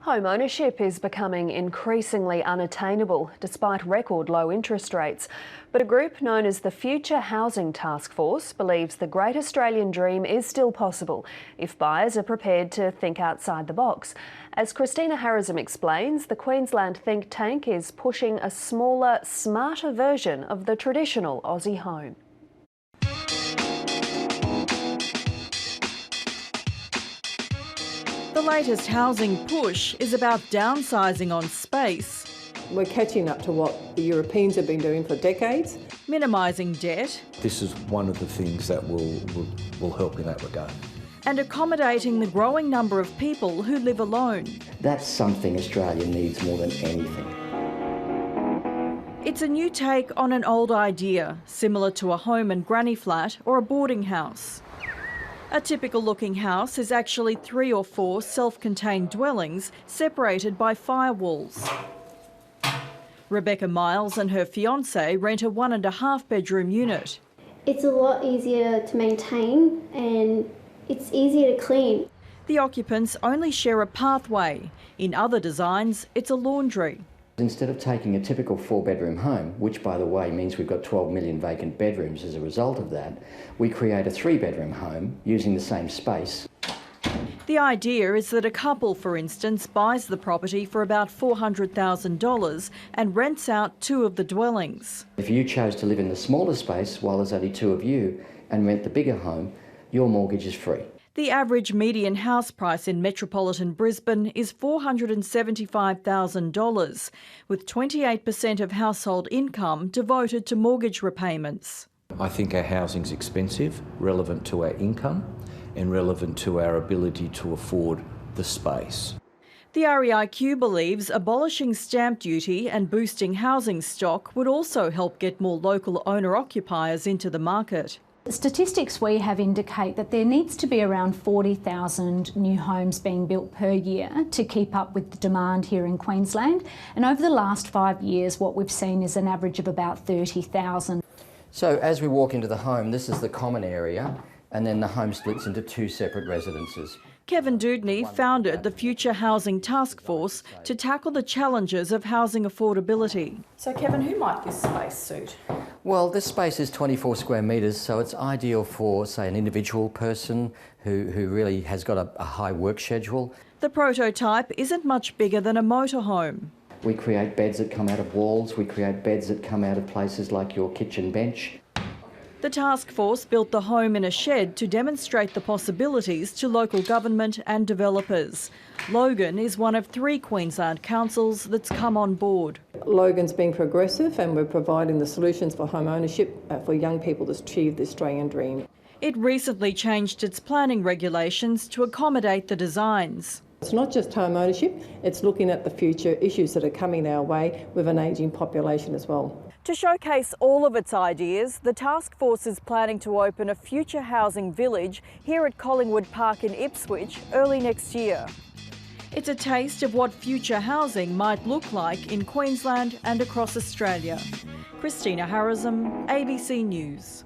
Home ownership is becoming increasingly unattainable despite record low interest rates. But a group known as the Future Housing Task Force believes the great Australian dream is still possible if buyers are prepared to think outside the box. As Christina Harrison explains, the Queensland think tank is pushing a smaller, smarter version of the traditional Aussie home. The latest housing push is about downsizing on space, We're catching up to what the Europeans have been doing for decades. minimising debt, This is one of the things that will help in that regard. and accommodating the growing number of people who live alone. That's something Australia needs more than anything. It's a new take on an old idea, similar to a home and granny flat or a boarding house. A typical looking house is actually 3 or 4 self-contained dwellings separated by firewalls. Rebecca Miles and her fiancé rent a 1.5 bedroom unit. It's a lot easier to maintain and it's easier to clean. The occupants only share a pathway. In other designs, it's a laundry. Instead of taking a typical 4-bedroom home, which by the way means we've got 12 million vacant bedrooms as a result of that, we create a 3-bedroom home using the same space. The idea is that a couple, for instance, buys the property for about $400,000 and rents out 2 of the dwellings. If you chose to live in the smaller space while there's only 2 of you and rent the bigger home, your mortgage is free. The average median house price in metropolitan Brisbane is $475,000, with 28% of household income devoted to mortgage repayments. I think our housing's expensive, relevant to our income and relevant to our ability to afford the space. The REIQ believes abolishing stamp duty and boosting housing stock would also help get more local owner-occupiers into the market. The statistics we have indicate that there needs to be around 40,000 new homes being built per year to keep up with the demand here in Queensland. And over the last 5 years, what we've seen is an average of about 30,000. So as we walk into the home, this is the common area, and then the home splits into 2 separate residences. Kevin Doodney founded the Future Housing Task Force to tackle the challenges of housing affordability. So Kevin, who might this space suit? Well, this space is 24 square metres, so it's ideal for, say, an individual person who really has got a high work schedule. The prototype isn't much bigger than a motorhome. We create beds that come out of walls, we create beds that come out of places like your kitchen bench. The task force built the home in a shed to demonstrate the possibilities to local government and developers. Logan is one of 3 Queensland councils that's come on board. Logan's been progressive and we're providing the solutions for home ownership for young people to achieve the Australian dream. It recently changed its planning regulations to accommodate the designs. It's not just home ownership, it's looking at the future issues that are coming our way with an ageing population as well. To showcase all of its ideas, the task force is planning to open a future housing village here at Collingwood Park in Ipswich early next year. It's a taste of what future housing might look like in Queensland and across Australia. Christina Harrison, ABC News.